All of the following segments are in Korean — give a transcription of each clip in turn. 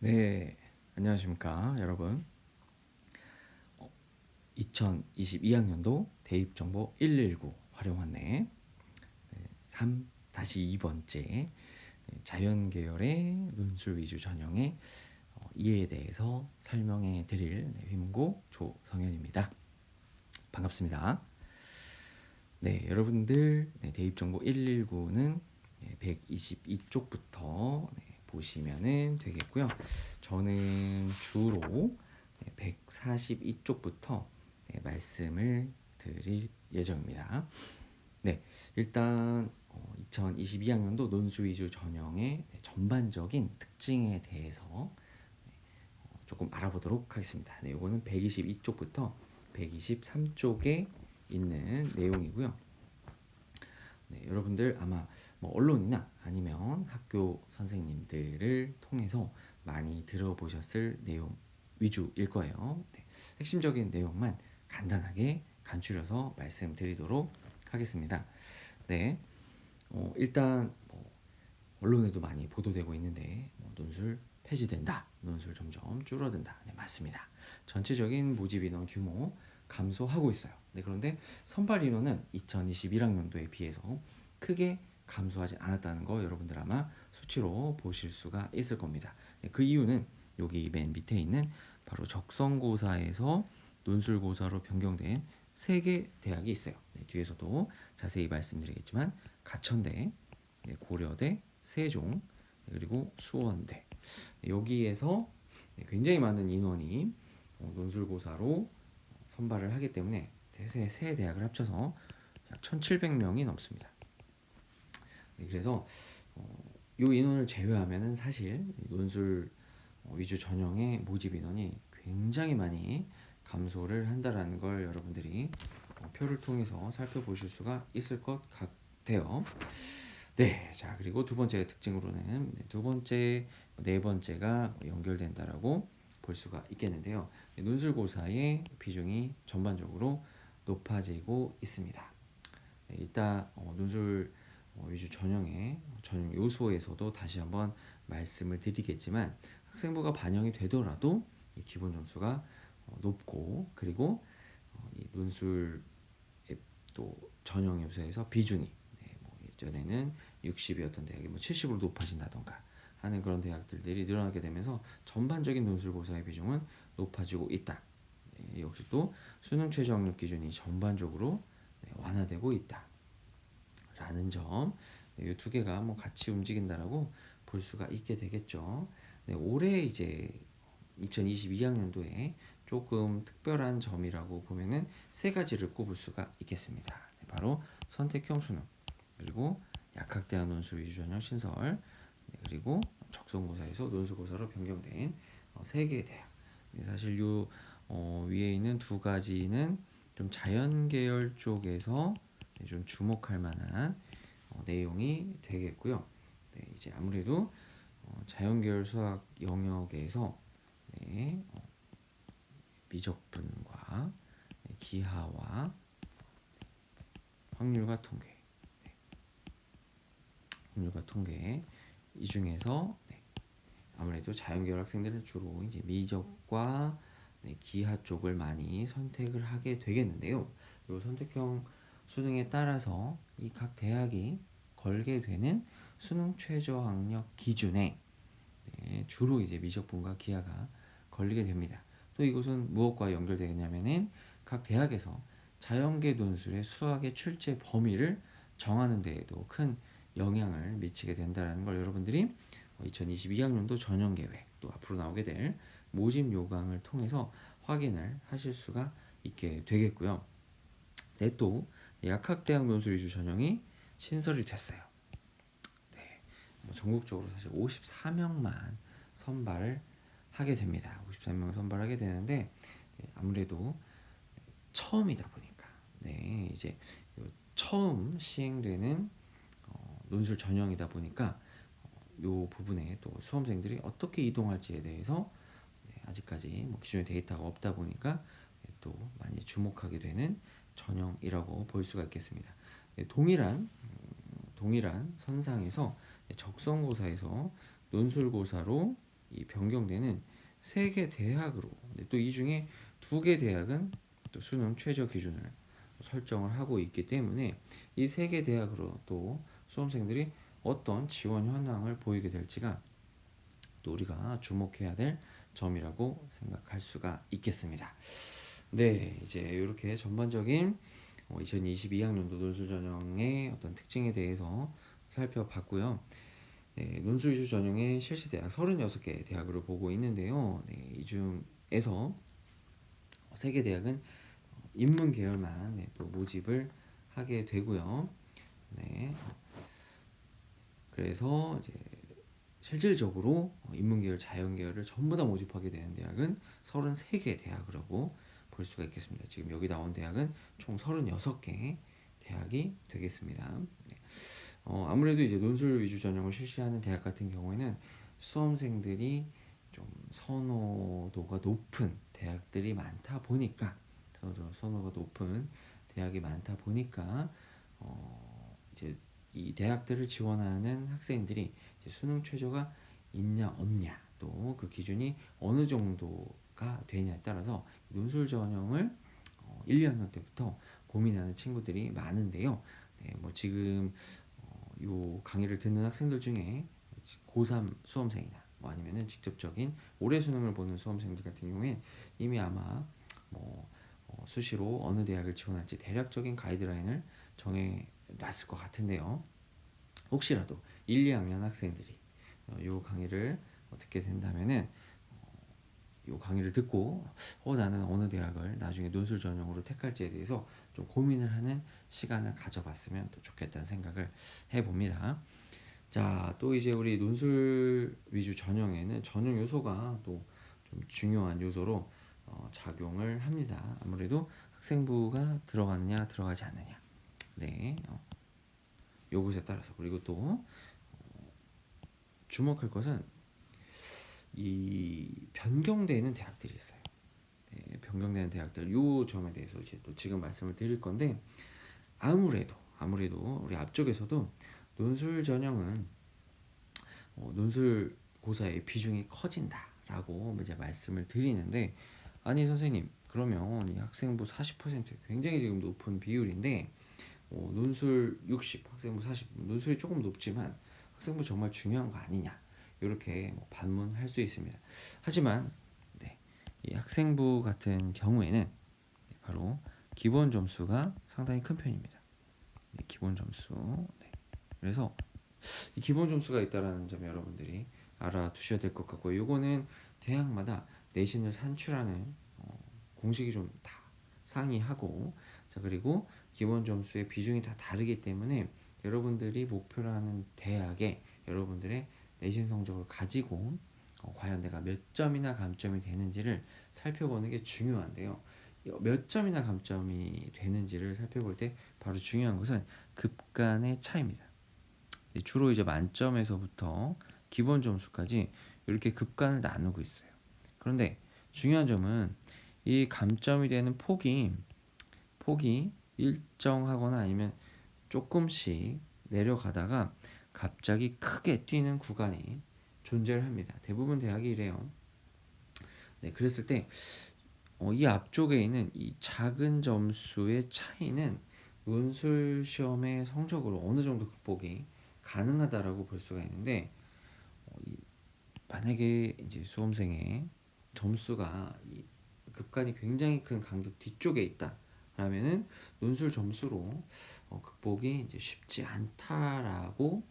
네, 안녕하십니까, 여러분. 2022학년도 대입정보 119 활용 안내 3-2번째 자연 계열의 논술 위주 전형의 이해에 대해서 설명해 드릴 휘문고 조성현입니다. 반갑습니다. 네, 여러분들 대입정보 119는 122쪽부터 보시면 되겠고요. 저는 주로 142쪽부터 말씀을 드릴 예정입니다. 네, 일단 2022학년도 논술 위주 전형의 전반적인 특징에 대해서 조금 알아보도록 하겠습니다. 네, 이거는 122쪽부터 123쪽에 있는 내용이고요. 네, 여러분들 아마 언론이나 아니면 학교 선생님들을 통해서 많이 들어보셨을 내용 위주일 거예요. 네, 핵심적인 내용만 간단하게 간추려서 말씀드리도록 하겠습니다. 네, 일단 언론에도 많이 보도되고 있는데 논술 폐지된다, 논술 점점 줄어든다. 네, 맞습니다. 전체적인 모집 인원 규모 감소하고 있어요. 네, 그런데 선발 인원은 2021학년도에 비해서 크게 감소하지 않았다는 거 여러분들 아마 수치로 보실 수가 있을 겁니다. 네, 그 이유는 여기 맨 밑에 있는 바로 적성고사에서 논술고사로 변경된 3개 대학이 있어요. 네, 뒤에서도 자세히 말씀드리겠지만 가천대, 고려대, 세종, 그리고 수원대, 여기에서 굉장히 많은 인원이 논술고사로 선발을 하기 때문에 세 대학을 합쳐서 약 1,700명이 넘습니다. 그래서 이 인원을 제외하면은 사실 논술 위주 전형의 모집 인원이 굉장히 많이 감소를 한다라는 걸 여러분들이 표를 통해서 살펴보실 수가 있을 것 같아요. 네, 자 그리고 두 번째 특징으로는 네 번째가 연결된다라고 볼 수가 있겠는데요. 논술고사의 비중이 전반적으로 높아지고 있습니다. 네, 이따 논술 위주 전형 요소에서도 다시 한번 말씀을 드리겠지만 학생부가 반영이 되더라도 기본 점수가 높고, 그리고 이 논술 또 전형 요소에서 비중이 예전에는 60이었던 대학이 70으로 높아진다던가 하는 그런 대학들이 늘어나게 되면서 전반적인 논술고사의 비중은 높아지고 있다. 역시 또 수능 최저 학력 기준이 전반적으로 완화되고 있다 라는 점, 이 두 개가 같이 움직인다라고 볼 수가 있게 되겠죠. 올해 이제 2022학년도에 조금 특별한 점이라고 보면은 세 가지를 꼽을 수가 있겠습니다. 바로 선택형 수능, 그리고 약학대학 논술 위주 전형 신설, 그리고 적성고사에서 논술고사로 변경된 3개의 대학. 사실 요 위에 있는 두 가지는 좀 자연계열 쪽에서 좀 주목할 만한 내용이 되겠고요. 이제 아무래도 자연계열 수학 영역에서 미적분과 기하와 확률과 통계 이 중에서 아무래도 자연계열 학생들은 주로 이제 미적과 기하 쪽을 많이 선택을 하게 되겠는데요. 이 선택형 수능에 따라서 이 각 대학이 걸게 되는 수능 최저 학력 기준에 주로 이제 미적분과 기하가 걸리게 됩니다. 또 이것은 무엇과 연결되겠냐면은 각 대학에서 자연계 논술의 수학의 출제 범위를 정하는 데에도 큰 영향을 미치게 된다는 걸 여러분들이 2022학년도 전형계획, 또 앞으로 나오게 될 모집 요강을 통해서 확인을 하실 수가 있게 되겠고요. 또 약학대학 논술 위주 전형이 신설이 됐어요. 전국적으로 사실 54명만 선발을 하게 됩니다. 54명 선발하게 되는데 아무래도 처음이다 보니까 이제 처음 시행되는 논술 전형이다 보니까 요 부분에 또 수험생들이 어떻게 이동할지에 대해서 아직까지 기존의 데이터가 없다 보니까 또 많이 주목하게 되는 전형이라고 볼 수가 있겠습니다. 동일한 선상에서 적성고사에서 논술고사로 이 변경되는 3개 대학으로, 또 이 중에 2개 대학은 또 수능 최저 기준을 설정을 하고 있기 때문에 이 3개 대학으로 또 수험생들이 어떤 지원 현황을 보이게 될지가 또 우리가 주목해야 될 점이라고 생각할 수가 있겠습니다. 네, 이제 이렇게 전반적인 2022학년도 논술 전형의 어떤 특징에 대해서 살펴봤고요. 네, 논술 위주 전형의 실시 대학 36개 대학으로 보고 있는데요. 네, 이 중에서 3개 대학은 인문 계열만 또 모집을 하게 되고요. 네, 그래서 이제 실질적으로 인문계열, 자연계열을 전부 다 모집하게 되는 대학은 33개 대학이라고 볼 수가 있겠습니다. 지금 여기 나온 대학은 총 36개 대학이 되겠습니다. 네. 아무래도 이제 논술 위주 전형을 실시하는 대학 같은 경우에는 수험생들이 좀 선호도가 높은 대학들이 많다 보니까 선호도가 높은 대학이 많다 보니까 이제 이 대학들을 지원하는 학생들이 이제 수능 최저가 있냐 없냐 또 그 기준이 어느 정도가 되냐에 따라서 논술 전형을 1, 2학년 때부터 고민하는 친구들이 많은데요. 네, 뭐 지금 요 강의를 듣는 학생들 중에 고3 수험생이나 뭐 아니면은 직접적인 올해 수능을 보는 수험생들 같은 경우엔 이미 아마 뭐 수시로 어느 대학을 지원할지 대략적인 가이드라인을 정해 놨을 것 같은데요. 혹시라도 1, 2학년 학생들이 요 강의를 듣게 된다면은 요 강의를 듣고 나는 어느 대학을 나중에 논술 전형으로 택할지에 대해서 좀 고민을 하는 시간을 가져봤으면 또 좋겠다는 생각을 해봅니다. 자, 또 이제 우리 논술 위주 전형에는 전형 요소가 또 좀 중요한 요소로 작용을 합니다. 아무래도 학생부가 들어가느냐 들어가지 않느냐, 네, 요것에 따라서. 그리고 또 주목할 것은 이 변경되는 대학들이 있어요. 네, 변경되는 대학들 요 점에 대해서 이제 또 지금 말씀을 드릴 건데 아무래도 우리 앞쪽에서도 논술 전형은 논술 고사의 비중이 커진다라고 이제 말씀을 드리는데, 아니 선생님 그러면 이 학생부 40% 굉장히 지금 높은 비율인데 논술 60, 학생부 40, 논술이 조금 높지만 학생부 정말 중요한 거 아니냐, 이렇게 반문할 수 있습니다. 하지만 네, 이 학생부 같은 경우에는 바로 기본 점수가 상당히 큰 편입니다. 네, 기본 점수. 네. 그래서 이 기본 점수가 있다라는 점 여러분들이 알아두셔야 될 것 같고요. 요거는 대학마다 내신을 산출하는 공식이 좀 다 상이하고, 자 그리고 기본 점수의 비중이 다 다르기 때문에 여러분들이 목표로 하는 대학에 여러분들의 내신 성적을 가지고 과연 내가 몇 점이나 감점이 되는지를 살펴보는 게 중요한데요. 몇 점이나 감점이 되는지를 살펴볼 때 바로 중요한 것은 급간의 차이입니다. 주로 이제 만점에서부터 기본 점수까지 이렇게 급간을 나누고 있어요. 그런데 중요한 점은 이 감점이 되는 폭이 일정하거나 아니면 조금씩 내려가다가 갑자기 크게 뛰는 구간이 존재를 합니다. 대부분 대학이 이래요. 네, 그랬을 때 이 앞쪽에 있는 이 작은 점수의 차이는 논술 시험의 성적으로 어느 정도 극복이 가능하다라고 볼 수가 있는데, 만약에 이제 수험생의 점수가 급간이 굉장히 큰 간격 뒤쪽에 있다 라면은 논술 점수로 극복이 이제 쉽지 않다라고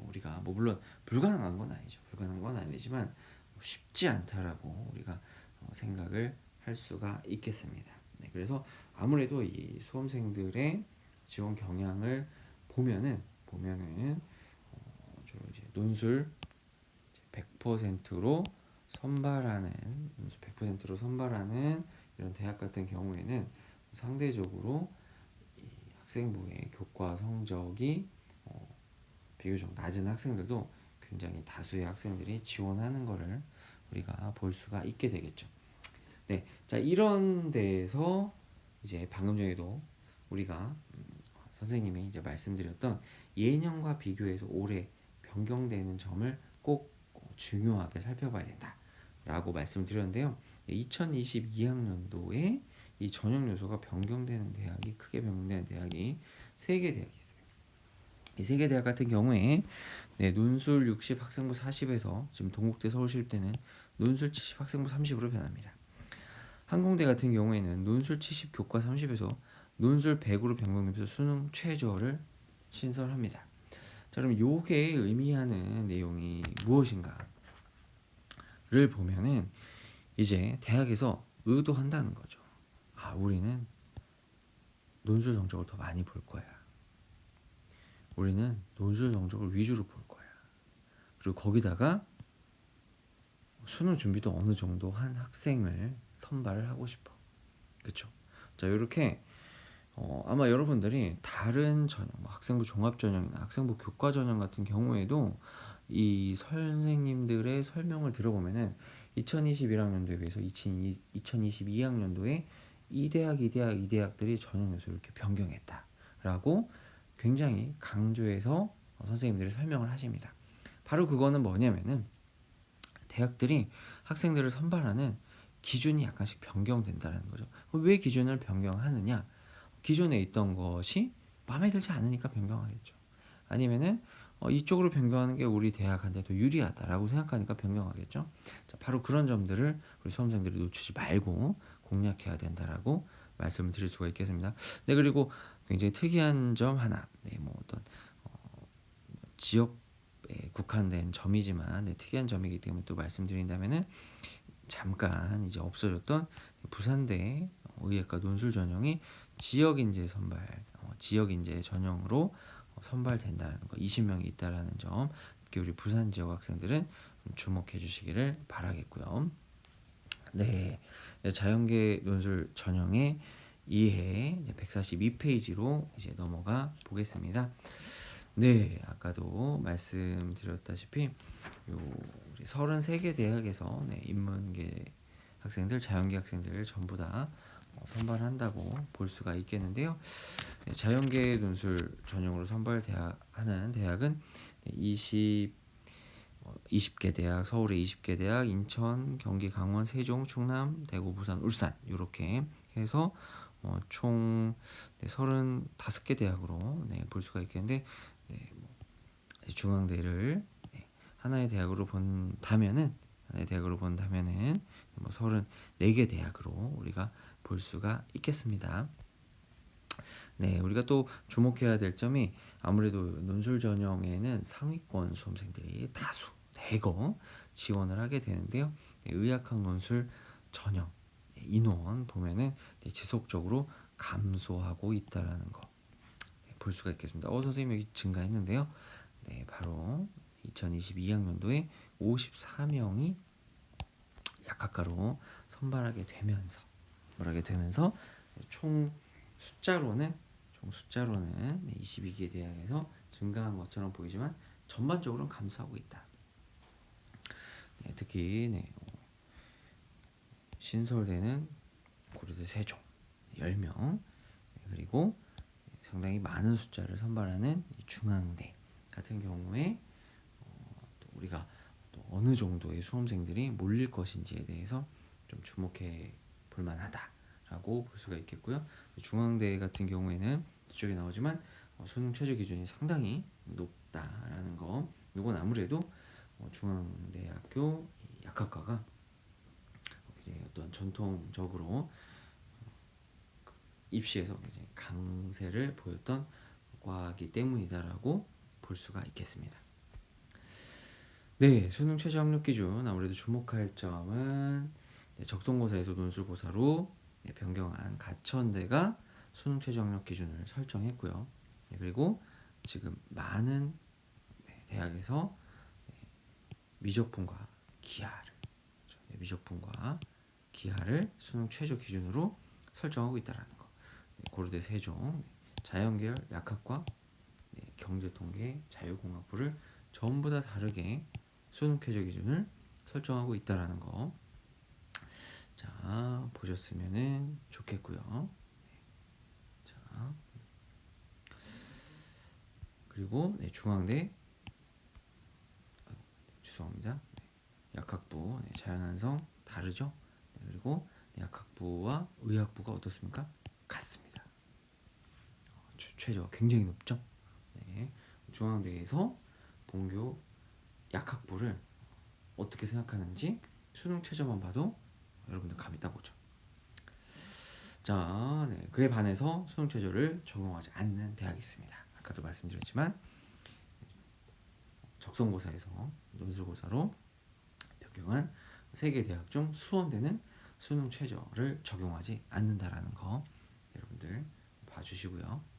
우리가 물론 불가능한 건 아니지만 쉽지 않다라고 우리가 생각을 할 수가 있겠습니다. 네, 그래서 아무래도 이 수험생들의 지원 경향을 보면은 이제 논술 100%로 선발하는 이런 대학 같은 경우에는 상대적으로 이 학생부의 교과 성적이 비교적 낮은 학생들도 굉장히 다수의 학생들이 지원하는 것을 우리가 볼 수가 있게 되겠죠. 네, 자 이런 데에서 이제 방금 전에도 우리가 선생님이 이제 말씀드렸던 예년과 비교해서 올해 변경되는 점을 꼭 중요하게 살펴봐야 된다라고 말씀드렸는데요. 2022학년도에 이 전형 요소가 변경되는 대학이 크게 변경되는 대학이 3개 대학이 있어요. 이 3개 대학 같은 경우에 논술 60 학생부 40에서 지금 동국대 서울시립대는 논술 70 학생부 30으로 변합니다. 항공대 같은 경우에는 논술 70 교과 30에서 논술 100으로 변경되면서 수능 최저를 신설합니다. 자, 그럼 요게 의미하는 내용이 무엇인가를 보면은 이제 대학에서 의도한다는 거죠. 우리는 논술 성적을 더 많이 볼 거야. 우리는 논술 성적을 위주로 볼 거야. 그리고 거기다가 수능 준비도 어느 정도 한 학생을 선발을 하고 싶어. 그쵸? 자, 이렇게 아마 여러분들이 다른 전형, 학생부 종합 전형이나 학생부 교과 전형 같은 경우에도 이 선생님들의 설명을 들어보면은 2021학년도에 비해서 2022학년도에 이 대학들이 전형 요소를 이렇게 변경했다라고 굉장히 강조해서 선생님들이 설명을 하십니다. 바로 그거는 뭐냐면은 대학들이 학생들을 선발하는 기준이 약간씩 변경된다는 거죠. 왜 기준을 변경하느냐? 기존에 있던 것이 마음에 들지 않으니까 변경하겠죠. 아니면은 이쪽으로 변경하는 게 우리 대학한테 더 유리하다라고 생각하니까 변경하겠죠. 자, 바로 그런 점들을 우리 수험생들이 놓치지 말고 공략해야 된다라고 말씀을 드릴 수가 있겠습니다. 네, 그리고 굉장히 특이한 점 하나, 뭐 어떤 지역에 국한된 점이지만 특이한 점이기 때문에 또 말씀드린다면은 잠깐 이제 없어졌던 부산대 의예과 논술 전형이 지역 인재 전형으로 선발된다는 거, 20명이 있다라는 점, 특히 우리 부산 지역 학생들은 주목해 주시기를 바라겠고요. 네, 자연계 논술 전형의 이해 142페이지로 이제 넘어가 보겠습니다. 네, 아까도 말씀드렸다시피 우리 33개 대학에서 인문계 학생들, 자연계 학생들 전부 다 선발한다고 볼 수가 있겠는데요. 자연계 논술 전형으로 선발하는 대학은 20개 대학, 서울의 20개 대학, 인천, 경기, 강원, 세종, 충남, 대구, 부산, 울산 이렇게 해서 총 35개 대학으로 볼 수가 있겠는데 중앙대를 하나의 대학으로 본다면은 34개 대학으로 우리가 볼 수가 있겠습니다. 네, 우리가 또 주목해야 될 점이 아무래도 논술 전형에는 상위권 수험생들이 다수 대거 지원을 하게 되는데요. 의학학 논술 전형 인원 보면은 지속적으로 감소하고 있다라는 거 볼 수가 있겠습니다. 선생님 여기 증가했는데요. 네, 바로 2022학년도에 54명이 약학과로 선발하게 되면서 총 숫자로는 22개 대학에서 증가한 것처럼 보이지만 전반적으로는 감소하고 있다. 네, 특히 신설되는 고려대 세종 10명, 그리고 상당히 많은 숫자를 선발하는 중앙대 같은 경우에 또 우리가 또 어느 정도의 수험생들이 몰릴 것인지에 대해서 좀 주목해 볼 만하다라고 볼 수가 있겠고요. 중앙대 같은 경우에는 이쪽에 나오지만 수능 최저 기준이 상당히 높다라는 거. 이건 아무래도 중앙대학교 약학과가 어떤 전통적으로 입시에서 강세를 보였던 과이기 때문이다라고 볼 수가 있겠습니다. 네, 수능 최저 학력 기준 아무래도 주목할 점은 적성고사에서 논술고사로 변경한 가천대가 수능 최저 학력 기준을 설정했고요. 그리고 지금 많은 대학에서 미적분과 기하를 수능 최저 기준으로 설정하고 있다라는 거. 고려대 세종 자연계열 약학과 경제통계 자유공학부를 전부 다 다르게 수능 최저 기준을 설정하고 있다라는 거. 자, 보셨으면은 좋겠고요. 자, 그리고 중앙대 죄송합니다. 약학부, 자연한성 다르죠. 그리고 약학부와 의학부가 어떻습니까? 같습니다. 최저 굉장히 높죠. 중앙대에서 본교 약학부를 어떻게 생각하는지 수능 최저만 봐도 여러분들 감이 딱 오죠. 자, 그에 반해서 수능 최저를 적용하지 않는 대학이 있습니다. 아까도 말씀드렸지만 적성고사에서 논술고사로 적용한 3개 대학 중 수원대는 수능 최저를 적용하지 않는다라는 거 여러분들 봐주시고요.